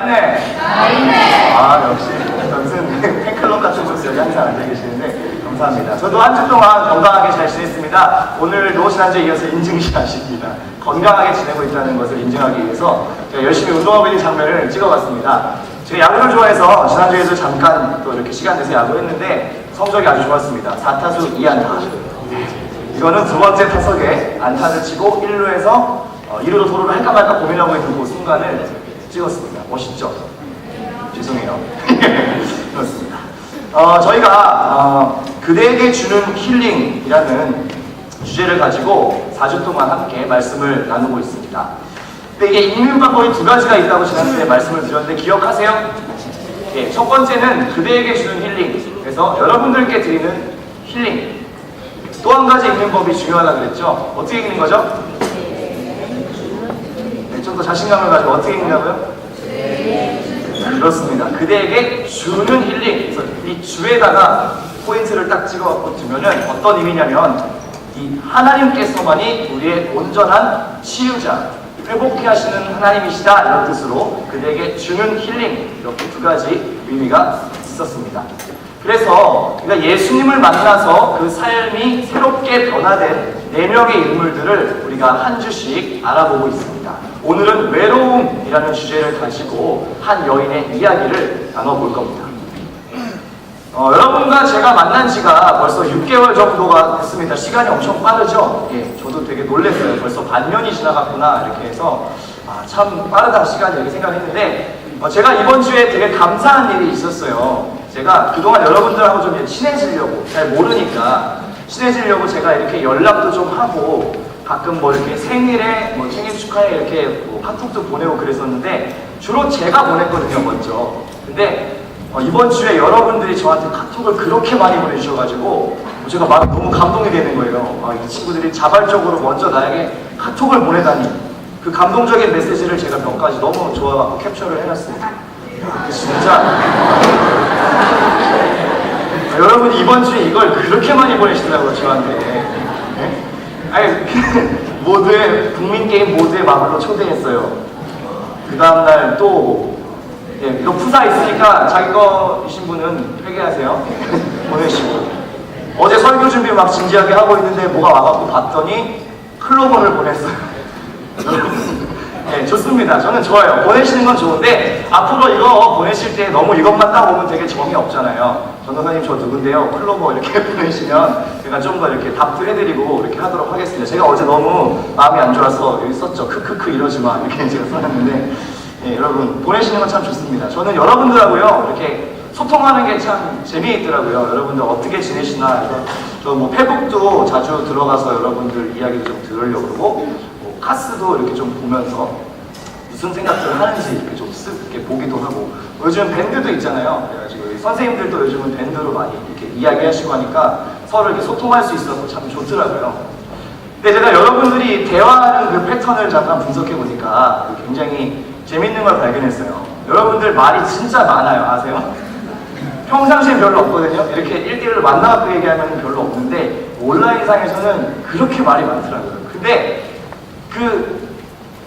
네. 아, 역시 무슨 팬클럽 같은 곳에 항상 앉아 계시는데 감사합니다. 저도 한 주 동안 건강하게 잘 지냈습니다. 오늘도 지난주에 이어서 인증샷입니다. 건강하게 지내고 있다는 것을 인증하기 위해서 제가 열심히 운동하고 있는 장면을 찍어봤습니다. 제가 야구를 좋아해서 지난주에도 잠깐 또 이렇게 시간 내서 야구했는데 성적이 아주 좋았습니다. 4타수 2안타. 이거는 두 번째 타석에 안타를 치고 1루에서 2루로 도루를 할까 말까 고민하고 있는 그 순간을 찍었습니다. 멋있죠? 죄송해요. 그렇습니다. 저희가 그대에게 주는 힐링이라는 주제를 가지고 4주 동안 함께 말씀을 나누고 있습니다. 근데 이게 읽는 방법이 두 가지가 있다고 지난주에 말씀을 드렸는데 기억하세요? 예, 첫 번째는 그대에게 주는 힐링. 그래서 여러분들께 드리는 힐링. 또 한 가지 읽는 법이 중요하다고 그랬죠? 어떻게 읽는 거죠? 네, 좀 더 자신감을 가지고 어떻게 읽냐고요? 그렇습니다. 그대에게 주는 힐링. 그래서 이 주에다가 포인트를 딱 찍어갖고 두면은 어떤 의미냐면 이 하나님께서만이 우리의 온전한 치유자, 회복케 하시는 하나님이시다 이런 뜻으로 그대에게 주는 힐링 이렇게 두 가지 의미가 있었습니다. 그래서 우리가 예수님을 만나서 그 삶이 새롭게 변화된 4명의 인물들을 우리가 한 주씩 알아보고 있습니다. 오늘은 외로움이라는 주제를 가지고 한 여인의 이야기를 나눠볼 겁니다. 여러분과 제가 만난 지가 벌써 6개월 정도가 됐습니다. 시간이 엄청 빠르죠? 예, 저도 되게 놀랐어요. 벌써 반년이 지나갔구나 이렇게 해서 참 빠르다 시간이 이렇게 생각했는데 제가 이번 주에 되게 감사한 일이 있었어요. 제가 그동안 여러분들하고 좀 친해지려고 잘 모르니까 친해지려고 제가 이렇게 연락도 좀 하고 가끔 뭐 이렇게 생일에 뭐 생일 축하해 이렇게 뭐 카톡도 보내고 그랬었는데 주로 제가 보냈거든요 먼저. 근데 이번 주에 여러분들이 저한테 카톡을 그렇게 많이 보내주셔가지고 제가 막 너무 감동이 되는 거예요. 이 친구들이 자발적으로 먼저 나에게 카톡을 보내다니 그 감동적인 메시지를 제가 몇 가지 너무 좋아하고 캡처를 해놨습니다. 진짜 여러분이 이번 주에 이걸 그렇게 많이 보내시더라고요 저한테. 네? 아니 모두의 국민게임 모두의 마음으로 초대했어요. 그 다음날 또 이거 푸사 있으니까 자기 거이신 분은 회개하세요. 보내시고 어제 설교 준비 막 진지하게 하고 있는데 뭐가 와갖고 봤더니 클로버를 보냈어요. 네, 좋습니다. 저는 좋아요. 보내시는 건 좋은데 앞으로 이거 보내실 때 너무 이것만 딱 오면 되게 정이 없잖아요. 전도사님 저 누군데요? 클로버 이렇게 보내시면 제가 좀 더 이렇게 답도 해드리고 이렇게 하도록 하겠습니다. 제가 어제 너무 마음이 안 좋아서 여기 썼죠. 크크크 이러지 마 이렇게 제가 써놨는데 예, 여러분 보내시는 건 참 좋습니다. 저는 여러분들하고요 이렇게 소통하는 게 참 재미있더라고요. 여러분들 어떻게 지내시나 해서 저 뭐 페북도 자주 들어가서 여러분들 이야기를 좀 들으려고 그러고 카스도 이렇게 좀 보면서 무슨 생각들을 하는지 이렇게 좀 이렇게 보기도 하고 요즘 밴드도 있잖아요. 그래가지고 선생님들도 요즘은 밴드로 많이 이렇게 이야기하시고 하니까 서로 이렇게 소통할 수 있어서 참 좋더라고요. 근데 제가 여러분들이 대화하는 그 패턴을 잠깐 분석해 보니까 굉장히 재밌는 걸 발견했어요. 여러분들 말이 진짜 많아요. 아세요? 평상시엔 별로 없거든요. 이렇게 1대1로 만나서 얘기하면 별로 없는데 온라인상에서는 그렇게 말이 많더라고요. 근데 그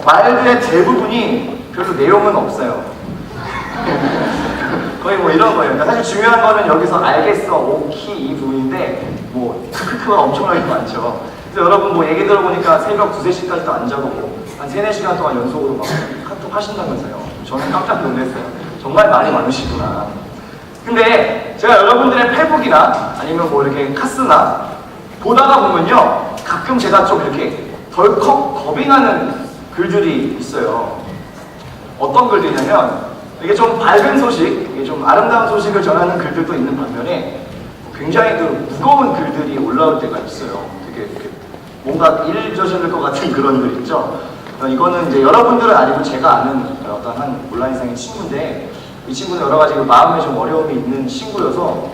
말들의 대부분이 별로 내용은 없어요. 거의 뭐 이런 거예요. 그러니까 사실 중요한 거는 여기서 알겠어, 오키 이 부분인데 뭐 크크가 엄청나게 많죠. 그래서 여러분 뭐 얘기 들어보니까 새벽 2, 3시까지도 안 자고 한 3, 4시간 동안 연속으로 막 카톡 하신다면서요. 저는 깜짝 놀랐어요. 정말 말이 많으시구나. 근데 제가 여러분들의 페북이나 아니면 뭐 이렇게 카스나 보다가 보면요 가끔 제가 좀 이렇게 덜컥 겁이 나는 글들이 있어요. 어떤 글들이냐면 이게 좀 밝은 소식, 이게 좀 아름다운 소식을 전하는 글들도 있는 반면에 굉장히 그 무거운 글들이 올라올 때가 있어요. 되게 이렇게 뭔가 일 저지를 것 같은 그런 글 있죠. 이거는 이제 여러분들은 아니고 제가 아는 어떤 한 온라인상의 친구인데 이 친구는 여러 가지 마음에 좀 어려움이 있는 친구여서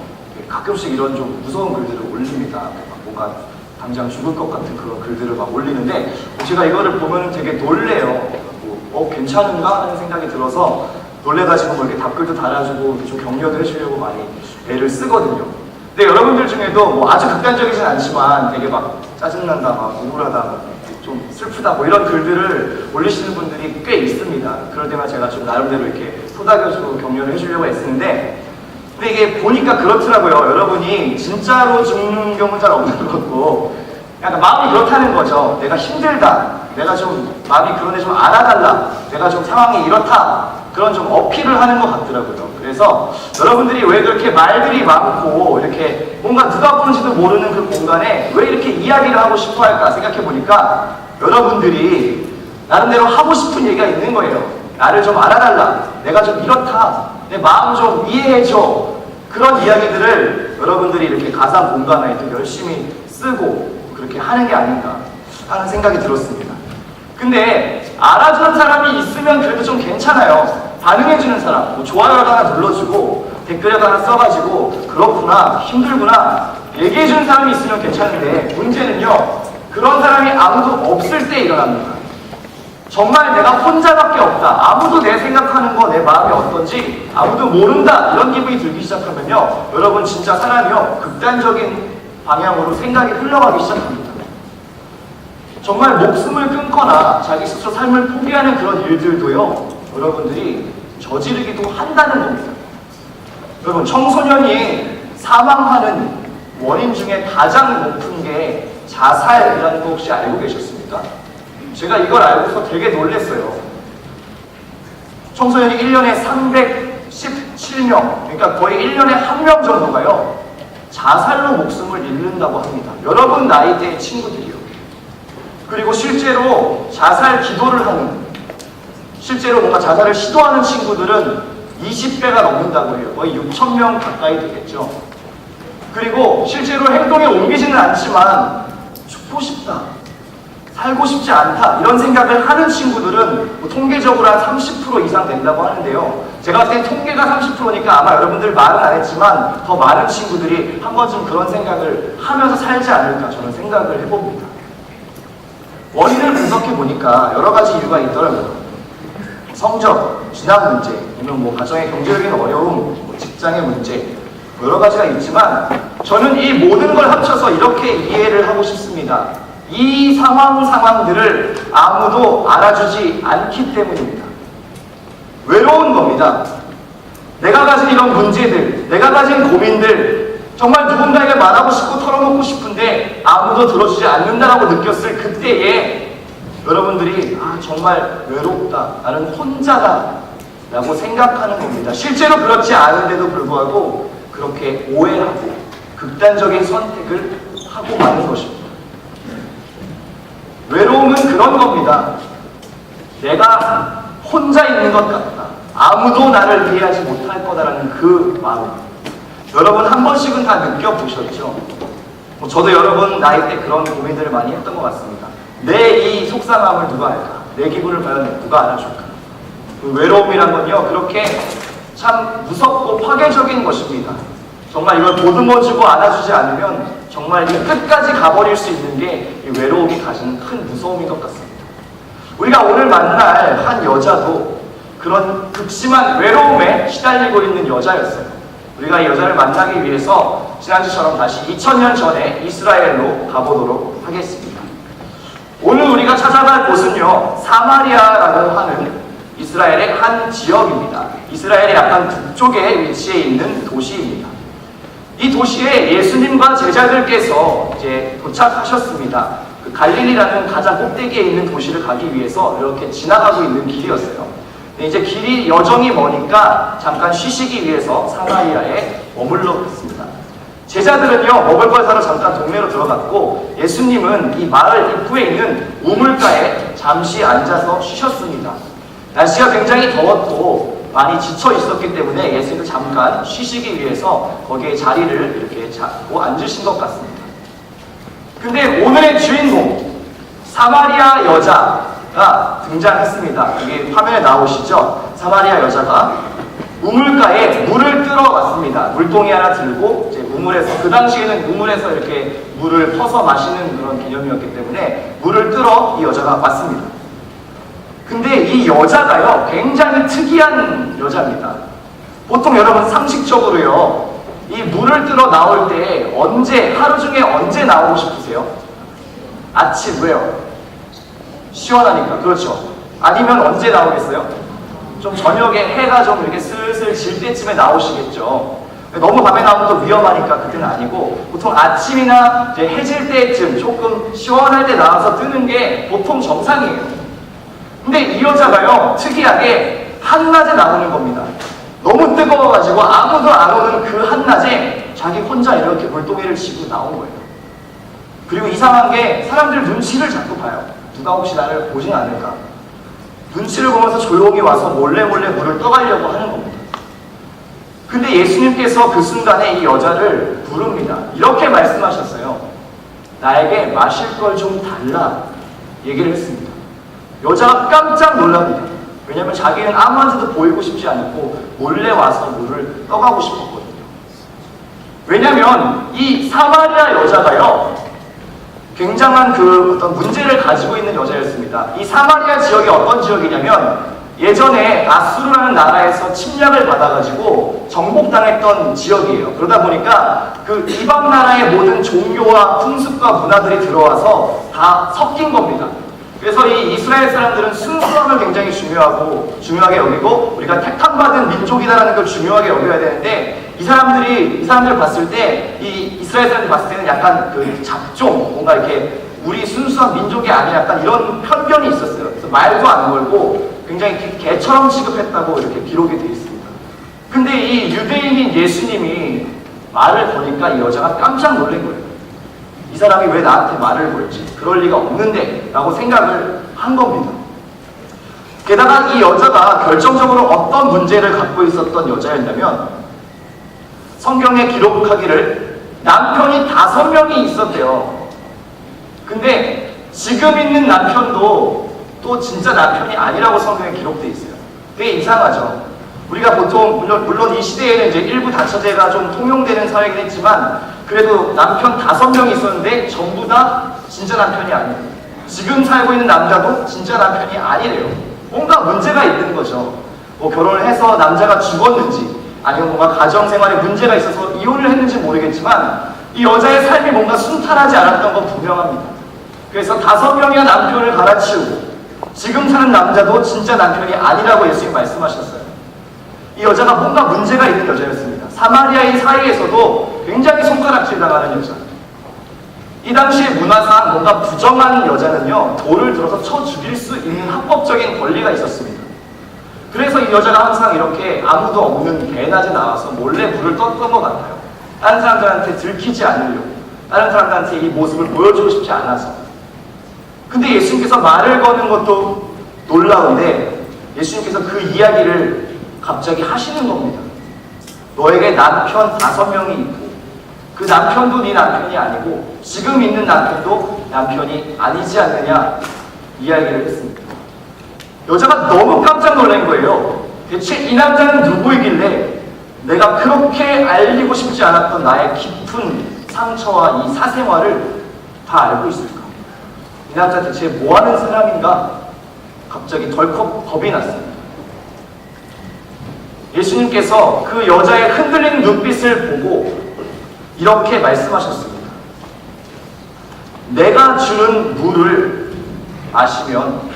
가끔씩 이런 좀 무서운 글들을 올립니다. 뭔가 당장 죽을 것 같은 그런 글들을 막 올리는데 제가 이거를 보면 되게 놀래요. 괜찮은가 하는 생각이 들어서 놀래가지고 뭐 이렇게 답글도 달아주고 좀 격려도 해주려고 많이 애를 쓰거든요. 근데 여러분들 중에도 뭐 아주 극단적이진 않지만 되게 막 짜증난다, 막 우울하다, 좀 슬프다 뭐 이런 글들을 올리시는 분들이 꽤 있습니다. 그럴 때만 제가 좀 나름대로 이렇게 토닥여주고 격려를 해주려고 애쓰는데, 근데 이게 보니까 그렇더라고요. 여러분이 진짜로 죽는 경우는 잘 없는 것 같고, 약간 마음이 그렇다는 거죠. 내가 힘들다, 내가 좀 마음이 그런데 좀 알아달라, 내가 좀 상황이 이렇다, 그런 좀 어필을 하는 것 같더라고요. 그래서 여러분들이 왜 그렇게 말들이 많고 이렇게 뭔가 누가 보는지도 모르는 그 공간에 왜 이렇게 이야기를 하고 싶어 할까 생각해 보니까, 여러분들이 나름대로 하고 싶은 얘기가 있는 거예요. 나를 좀 알아달라, 내가 좀 이렇다, 내 마음 좀 이해해줘, 그런 이야기들을 여러분들이 이렇게 가상 공간에 또 열심히 쓰고 그렇게 하는 게 아닌가 하는 생각이 들었습니다. 근데 알아주는 사람이 있으면 그래도 좀 괜찮아요. 반응해주는 사람, 뭐 좋아요라도 하나 눌러주고 댓글이라도 하나 써가지고 그렇구나, 힘들구나 얘기해주는 사람이 있으면 괜찮은데, 문제는요, 그런 사람이 아무도 없을 때 일어납니다. 정말 내가 혼자밖에 없다, 아무도 내 생각하는 거, 내 마음이 어떤지 아무도 모른다, 이런 기분이 들기 시작하면요, 여러분 진짜 사람이요, 극단적인 방향으로 생각이 흘러가기 시작합니다. 정말 목숨을 끊거나 자기 스스로 삶을 포기하는 그런 일들도요, 여러분들이 저지르기도 한다는 겁니다. 여러분, 청소년이 사망하는 원인 중에 가장 높은 게 자살이라는 거 혹시 알고 계셨습니까? 제가 이걸 알고서 되게 놀랐어요. 청소년이 1년에 317명, 그러니까 거의 1년에 1명 정도가요, 자살로 목숨을 잃는다고 합니다. 여러분 나이대의 친구들이요. 그리고 실제로 자살 기도를 하는, 실제로 뭔가 자살을 시도하는 친구들은 20배가 넘는다고 해요. 거의 6,000명 가까이 되겠죠. 그리고 실제로 행동에 옮기지는 않지만 죽고 싶다, 살고 싶지 않다, 이런 생각을 하는 친구들은 뭐 통계적으로 한 30% 이상 된다고 하는데요. 제가 봤을 땐 통계가 30%니까 아마 여러분들 말은 안 했지만 더 많은 친구들이 한 번쯤 그런 생각을 하면서 살지 않을까 저는 생각을 해봅니다. 원인을 분석해 보니까 여러 가지 이유가 있더라고요. 성적, 진학 문제, 아니면 뭐 가정의 경제적인 어려움, 뭐 직장의 문제, 여러 가지가 있지만 저는 이 모든 걸 합쳐서 이렇게 이해를 하고 싶습니다. 이 상황들을 아무도 알아주지 않기 때문입니다. 외로운 겁니다. 내가 가진 이런 문제들, 내가 가진 고민들, 정말 누군가에게 말하고 싶고 털어놓고 싶은데 아무도 들어주지 않는다라고 느꼈을 그때에 여러분들이 정말 외롭다, 나는 혼자다 라고 생각하는 겁니다. 실제로 그렇지 않은데도 불구하고 그렇게 오해하고 극단적인 선택을 하고 마는 것입니다. 외로움은 그런 겁니다. 내가 혼자 있는 것 같다, 아무도 나를 이해하지 못할 거다라는 그 마음, 여러분 한 번씩은 다 느껴보셨죠? 저도 여러분 나이 때 그런 고민들을 많이 했던 것 같습니다. 내 이 속상함을 누가 알까? 내 기분을 과연 누가 알아줄까? 그 외로움이란 건요, 그렇게 참 무섭고 파괴적인 것입니다. 정말 이걸 보듬어주고 안아주지 않으면 정말 끝까지 가버릴 수 있는 게 이 외로움이 가진 큰 무서움인 것 같습니다. 우리가 오늘 만날 한 여자도 그런 극심한 외로움에 시달리고 있는 여자였어요. 우리가 이 여자를 만나기 위해서 지난주처럼 다시 2000년 전에 이스라엘로 가보도록 하겠습니다. 오늘 우리가 찾아갈 곳은요, 사마리아라고 하는 이스라엘의 한 지역입니다. 이스라엘의 약간 북쪽에 위치해 있는 도시입니다. 이 도시에 예수님과 제자들께서 이제 도착하셨습니다. 그 갈릴리라는 가장 꼭대기에 있는 도시를 가기 위해서 이렇게 지나가고 있는 길이었어요. 근데 이제 길이 여정이 머니까 잠깐 쉬시기 위해서 사마리아에 머물러 있습니다. 제자들은요, 먹을 걸 사러 잠깐 동네로 들어갔고, 예수님은 이 마을 입구에 있는 우물가에 잠시 앉아서 쉬셨습니다. 날씨가 굉장히 더웠고 많이 지쳐 있었기 때문에 예수님도 잠깐 쉬시기 위해서 거기에 자리를 이렇게 잡고 앉으신 것 같습니다. 근데 오늘의 주인공, 사마리아 여자가 등장했습니다. 이게 화면에 나오시죠? 사마리아 여자가 우물가에 물을 뜨러 왔습니다. 물동이 하나 들고 이제 우물에서, 그 당시에는 우물에서 이렇게 물을 퍼서 마시는 그런 개념이었기 때문에 물을 뜨러 이 여자가 왔습니다. 근데 이 여자가요, 굉장히 특이한 여자입니다. 보통 여러분 상식적으로요, 이 물을 뜨러 나올 때 언제, 하루 중에 언제 나오고 싶으세요? 아침, 왜요? 시원하니까. 그렇죠. 아니면 언제 나오겠어요? 좀 저녁에 해가 좀 이렇게 슬슬 질 때쯤에 나오시겠죠. 너무 밤에 나오면 또 위험하니까 그때는 아니고 보통 아침이나 이제 해질 때쯤 조금 시원할 때 나와서 뜨는 게 보통 정상이에요. 근데 이 여자가요, 특이하게 한낮에 나오는 겁니다. 너무 뜨거워가지고 아무도 안 오는 그 한낮에 자기 혼자 이렇게 물동이를 쥐고 나온 거예요. 그리고 이상한 게 사람들 눈치를 자꾸 봐요. 누가 혹시 나를 보진 않을까? 눈치를 보면서 조용히 와서 몰래 물을 떠가려고 하는 겁니다. 근데 예수님께서 그 순간에 이 여자를 부릅니다. 이렇게 말씀하셨어요. 나에게 마실 걸 좀 달라 얘기를 했습니다. 여자가 깜짝 놀랍니다. 왜냐하면 자기는 아무한테도 보이고 싶지 않고 몰래 와서 물을 떠가고 싶었거든요. 왜냐하면 이 사마리아 여자가요, 굉장한 그 어떤 문제를 가지고 있는 여자였습니다. 이 사마리아 지역이 어떤 지역이냐면 예전에 아수르라는 나라에서 침략을 받아가지고 정복당했던 지역이에요. 그러다 보니까 그 이방 나라의 모든 종교와 풍습과 문화들이 들어와서 다 섞인 겁니다. 그래서 이 이스라엘 사람들은 순수함을 굉장히 중요하게 여기고 우리가 택함받은 민족이다라는 걸 중요하게 여겨야 되는데 이 사람들을 봤을 때 이 이스라엘 사람들이 봤을 때는 약간 그 잡종, 뭔가 이렇게 우리 순수한 민족이 아니라 약간 이런 편견이 있었어요. 그래서 말도 안 걸고 굉장히 개처럼 취급했다고 이렇게 기록이 되어 있습니다. 근데 이 유대인인 예수님이 말을 거니까 이 여자가 깜짝 놀란 거예요. 이 사람이 왜 나한테 말을 걸지? 그럴 리가 없는데 라고 생각을 한 겁니다. 게다가 이 여자가 결정적으로 어떤 문제를 갖고 있었던 여자였냐면 성경에 기록하기를 남편이 5명이 있었대요. 근데 지금 있는 남편도 또 진짜 남편이 아니라고 성경에 기록되어 있어요. 되게 이상하죠. 우리가 보통 물론 이 시대에는 이제 일부 다처제가 좀 통용되는 사회이긴 했지만 그래도 남편 5명이 있었는데 전부 다 진짜 남편이 아니에요. 지금 살고 있는 남자도 진짜 남편이 아니래요. 뭔가 문제가 있는 거죠. 뭐 결혼을 해서 남자가 죽었는지 아니면 뭔가 가정생활에 문제가 있어서 이혼을 했는지 모르겠지만 이 여자의 삶이 뭔가 순탄하지 않았던 건 분명합니다. 그래서 5명의 남편을 갈아치우고 지금 사는 남자도 진짜 남편이 아니라고 예수님이 말씀하셨어요. 이 여자가 뭔가 문제가 있는 여자였습니다. 사마리아인 사이에서도 굉장히 손가락질 당하는 여자. 이 당시의 문화상 뭔가 부정한 여자는요, 돌을 들어서 쳐 죽일 수 있는 합법적인 권리가 있었습니다. 그래서 이 여자가 항상 이렇게 아무도 없는 대낮에 나와서 몰래 물을 떴던 것 같아요. 다른 사람들한테 들키지 않으려고, 다른 사람들한테 이 모습을 보여주고 싶지 않아서. 근데 예수님께서 말을 거는 것도 놀라운데 예수님께서 그 이야기를 갑자기 하시는 겁니다. 너에게 남편 5명이 있고 그 남편도 네 남편이 아니고 지금 있는 남편도 남편이 아니지 않느냐 이야기를 했습니다. 여자가 너무 깜짝 놀란 거예요. 대체 이 남자는 누구이길래 내가 그렇게 알리고 싶지 않았던 나의 깊은 상처와 이 사생활을 다 알고 있을까? 이 남자 대체 뭐하는 사람인가? 갑자기 덜컥 겁이 났습니다. 예수님께서 그 여자의 흔들리는 눈빛을 보고 이렇게 말씀하셨습니다. 내가 주는 물을 마시면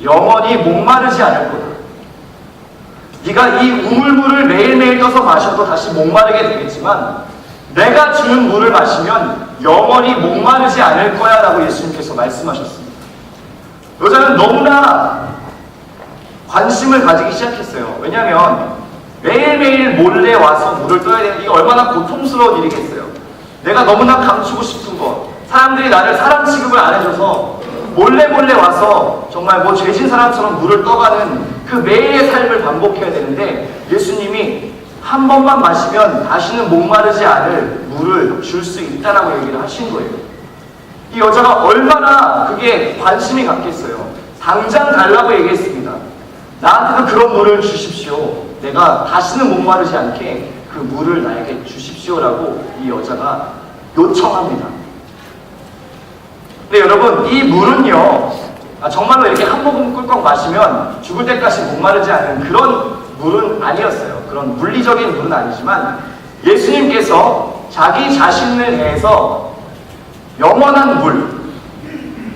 영원히 목마르지 않을 거다. 네가 이 우물물을 매일매일 떠서 마셔도 다시 목마르게 되겠지만 내가 주는 물을 마시면 영원히 목마르지 않을 거야 라고 예수님께서 말씀하셨습니다. 여자는 너무나 관심을 가지기 시작했어요. 왜냐하면 매일매일 몰래 와서 물을 떠야 되는 이게 얼마나 고통스러운 일이겠어요. 내가 너무나 감추고 싶은 것, 사람들이 나를 사람 취급을 안 해줘서 몰래 와서 정말 뭐 죄진 사람처럼 물을 떠가는 그 매일의 삶을 반복해야 되는데 예수님이 한 번만 마시면 다시는 목마르지 않을 물을 줄 수 있다라고 얘기를 하신 거예요. 이 여자가 얼마나 그게 관심이 갔겠어요. 당장 달라고 얘기했습니다. 나한테도 그런 물을 주십시오. 내가 다시는 목마르지 않게 그 물을 나에게 주십시오라고 이 여자가 요청합니다. 근데 여러분, 이 물은요, 정말로 이렇게 한 모금 꿀꺽 마시면 죽을 때까지 목마르지 않은 그런 물은 아니었어요. 그런 물리적인 물은 아니지만 예수님께서 자기 자신을 대해서 영원한 물,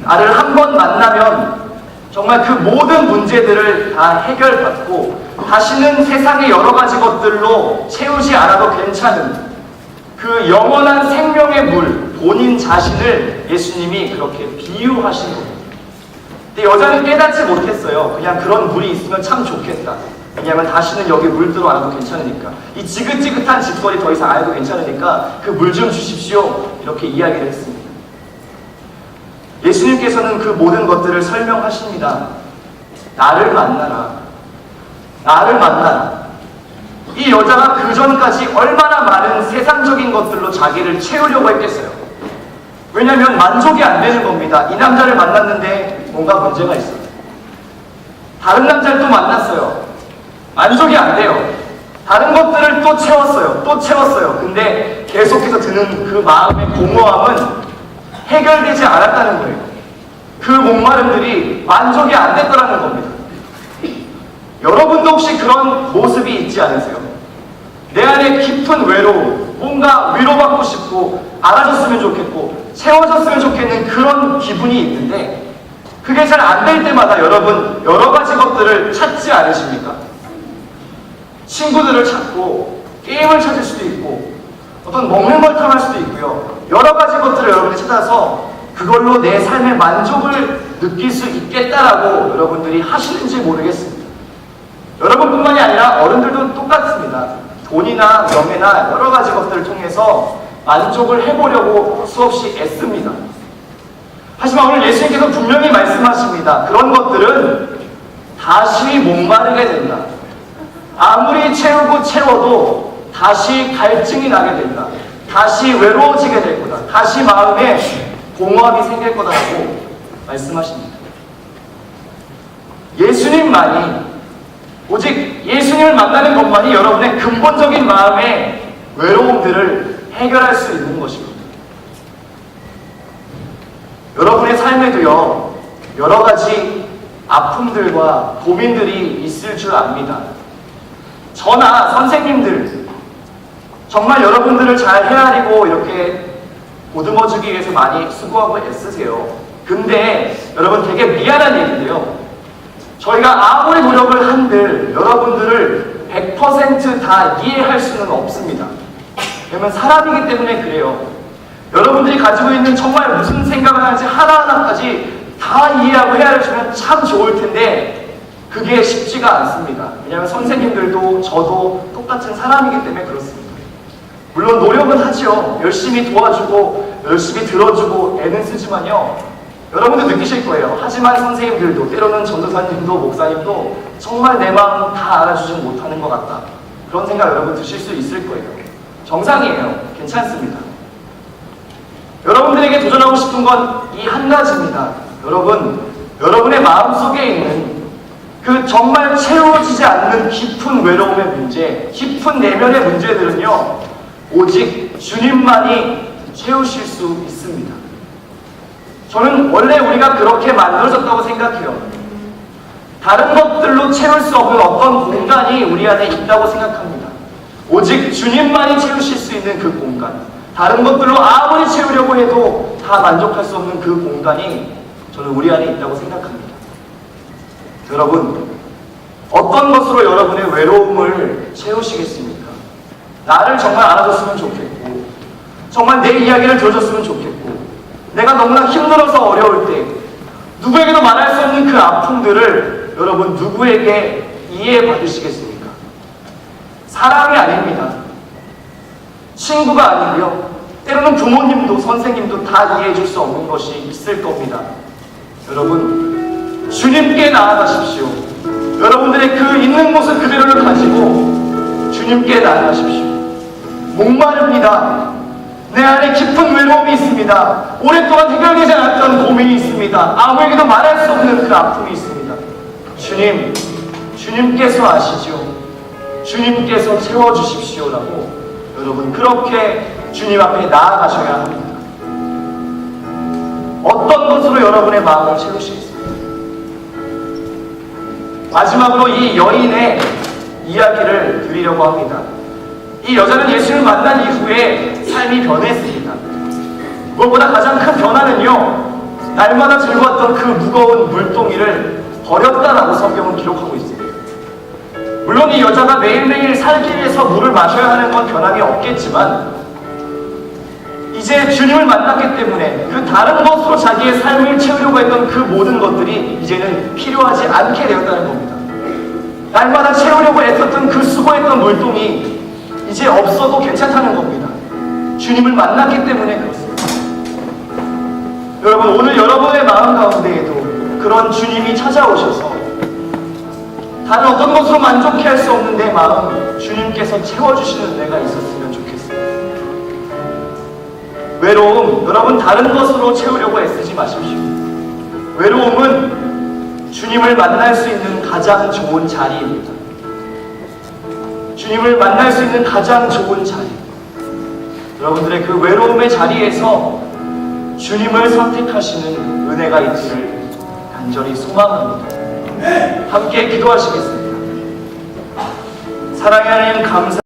나를 한 번 만나면 정말 그 모든 문제들을 다 해결받고 다시는 세상의 여러 가지 것들로 채우지 않아도 괜찮은 그 영원한 생명의 물, 본인 자신을 예수님이 그렇게 비유하신 겁니다. 근데 여자는 깨닫지 못했어요. 그냥 그런 물이 있으면 참 좋겠다. 왜냐하면 다시는 여기 물 들어 안 와도 괜찮으니까. 이 지긋지긋한 짓거리 더 이상 안 해도 괜찮으니까 그 물 좀 주십시오. 이렇게 이야기를 했습니다. 예수님께서는 그 모든 것들을 설명하십니다. 나를 만나라. 나를 만나라. 이 여자가 그 전까지 얼마나 많은 세상적인 것들로 자기를 채우려고 했겠어요. 왜냐하면 만족이 안 되는 겁니다. 이 남자를 만났는데 뭔가 문제가 있어요. 다른 남자를 또 만났어요. 만족이 안 돼요. 다른 것들을 또 채웠어요. 또 채웠어요. 근데 계속해서 드는 그 마음의 공허함은 해결되지 않았다는 거예요. 그 목마름들이 만족이 안 됐더라는 겁니다. 여러분도 혹시 그런 모습이 있지 않으세요? 내 안에 깊은 외로움, 뭔가 위로받고 싶고 알아줬으면 좋겠고 채워졌으면 좋겠는 그런 기분이 있는데 그게 잘 안 될 때마다 여러분 여러 가지 것들을 찾지 않으십니까? 친구들을 찾고 게임을 찾을 수도 있고 어떤 먹는 걸 탐할 수도 있고요. 여러 가지 것들을 여러분이 찾아서 그걸로 내 삶의 만족을 느낄 수 있겠다라고 여러분들이 하시는지 모르겠습니다. 여러분뿐만이 아니라 어른들도 똑같습니다. 돈이나 명예나 여러 가지 것들을 통해서 만족을 해보려고 수없이 애씁니다. 하지만 오늘 예수님께서 분명히 말씀하십니다. 그런 것들은 다시 목마르게 된다. 아무리 채우고 채워도 다시 갈증이 나게 된다. 다시 외로워지게 될 거다. 다시 마음에 공허함이 생길 거다라고 말씀하십니다. 예수님만이 오직 예수님을 만나는 것만이 여러분의 근본적인 마음의 외로움들을 해결할 수 있는 것입니다. 여러분의 삶에도요, 여러 가지 아픔들과 고민들이 있을 줄 압니다. 저나 선생님들, 정말 여러분들을 잘 헤아리고 이렇게 보듬어주기 위해서 많이 수고하고 애쓰세요. 근데 여러분 되게 미안한 얘기인데요. 저희가 아무리 노력을 한들 여러분들을 100% 다 이해할 수는 없습니다. 왜냐면 사람이기 때문에 그래요. 여러분들이 가지고 있는 정말 무슨 생각을 하는지 하나하나까지 다 이해하고 헤아려주면 참 좋을 텐데 그게 쉽지가 않습니다. 왜냐하면 선생님들도 저도 똑같은 사람이기 때문에 그렇습니다. 물론 노력은 하죠. 열심히 도와주고 열심히 들어주고 애는 쓰지만요. 여러분도 느끼실 거예요. 하지만 선생님들도 때로는 전도사님도 목사님도 정말 내 마음 다 알아주지 못하는 것 같다. 그런 생각 여러분 드실 수 있을 거예요. 정상이에요. 괜찮습니다. 여러분들에게 도전하고 싶은 건 이 한 가지입니다. 여러분의 마음속에 있는 그 정말 채워지지 않는 깊은 외로움의 문제, 깊은 내면의 문제들은요, 오직 주님만이 채우실 수 있습니다. 저는 원래 우리가 그렇게 만들어졌다고 생각해요. 다른 것들로 채울 수 없는 어떤 공간이 우리 안에 있다고 생각합니다. 오직 주님만이 채우실 수 있는 그 공간, 다른 것들로 아무리 채우려고 해도 다 만족할 수 없는 그 공간이 저는 우리 안에 있다고 생각합니다. 여러분, 어떤 것으로 여러분의 외로움을 채우시겠습니까? 나를 정말 알아줬으면 좋겠고, 정말 내 이야기를 들어줬으면 좋겠고, 내가 너무나 힘들어서 어려울 때 누구에게도 말할 수 없는 그 아픔들을 여러분 누구에게 이해받으시겠습니까? 사람이 아닙니다. 친구가 아니고요. 때로는 부모님도 선생님도 다 이해해줄 수 없는 것이 있을 겁니다. 여러분, 주님께 나아가십시오. 여러분들의 그 있는 모습 그대로를 가지고 주님께 나아가십시오. 목마릅니다. 내 안에 깊은 외로움이 있습니다. 오랫동안 해결되지 않았던 고민이 있습니다. 아무에게도 말할 수 없는 그 아픔이 있습니다. 주님께서 아시죠? 주님께서 채워주십시오라고 여러분 그렇게 주님 앞에 나아가셔야 합니다. 어떤 것으로 여러분의 마음을 채우시겠습니까? 마지막으로 이 여인의 이야기를 드리려고 합니다. 이 여자는 예수를 만난 이후에 삶이 변했습니다. 무엇보다 가장 큰 변화는요, 날마다 들고 왔던 그 무거운 물동이를 버렸다라고 성경은 기록하고 있습니다. 물론 이 여자가 매일매일 살기 위해서 물을 마셔야 하는 건 변함이 없겠지만 이제 주님을 만났기 때문에 그 다른 것으로 자기의 삶을 채우려고 했던 그 모든 것들이 이제는 필요하지 않게 되었다는 겁니다. 날마다 채우려고 애썼던 그 수고했던 물동이 이제 없어도 괜찮다는 겁니다. 주님을 만났기 때문에 그렇습니다. 여러분, 오늘 여러분의 마음 가운데에도 그런 주님이 찾아오셔서 다른 어떤 것으로 만족해 할 수 없는 내 마음 주님께서 채워주시는 은혜가 있었으면 좋겠습니다. 외로움, 여러분 다른 것으로 채우려고 애쓰지 마십시오. 외로움은 주님을 만날 수 있는 가장 좋은 자리입니다. 주님을 만날 수 있는 가장 좋은 자리. 여러분들의 그 외로움의 자리에서 주님을 선택하시는 은혜가 있기를 간절히 소망합니다. 함께 기도하시겠습니다. 사랑의 하나님 감사